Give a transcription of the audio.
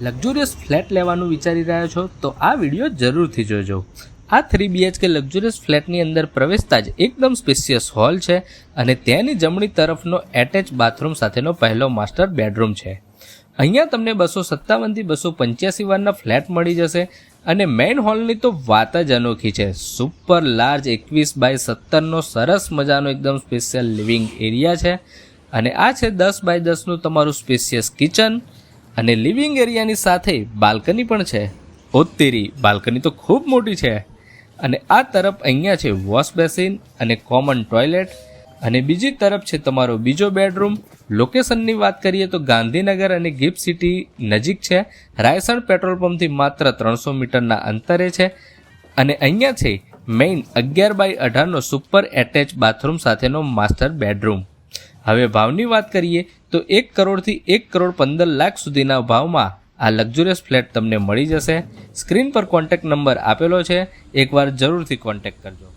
Luxurious flat લેવાનું વિચારી રહ્યા છો તો આ વિડીયો જરૂરથી જોજો. આ 3 BHK લક્ઝુરિયસ ફ્લેટની અંદર પ્રવેશતા જ એકદમ સ્પેશિયસ હોલ છે અને તેની જમણી તરફનો એટેચ બાથરૂમ સાથેનો પહેલો માસ્ટર બેડરૂમ છે. અહીંયા તમને 257 થી 285 વારના ફ્લેટ મળી જશે અને મેઇન હોલની તો વાત જ અનોખી છે. સુપર લાર્જ 21x17નો સરસ મજાનો એકદમ સ્પેશિયલ લિવિંગ એરિયા છે અને આ છે 10x10નું તમારું સ્પેશિયસ કિચન અને લિવિંગ એરિયાની સાથે બાલ્કની પણ છે. ઓત્તેરી બાલ્કની તો ખૂબ મોટી છે અને આ તરફ અહીંયા છે વોશ બેસિન અને કોમન ટોયલેટ અને બીજી તરફ છે તમારો બીજો બેડરૂમ. લોકેશનની વાત કરીએ તો ગાંધીનગર અને ગિફ્ટ સિટી નજીક છે. રાયસણ પેટ્રોલ પંપથી માત્ર 300 મીટરના અંતરે છે અને અહીંયા છે મેઇન 11x18નો સુપર એટેચ બાથરૂમ સાથેનો માસ્ટર બેડરૂમ. હવે ભાવની વાત કરીએ તો 1 કરોડથી 1,15,00,000 સુધીના ભાવમાં આ લક્ઝુરિયસ ફ્લેટ તમને મળી જશે. સ્ક્રીન પર કોન્ટેક્ટ નંબર આપેલો છે, એકવાર જરૂરથી કોન્ટેક્ટ કરજો.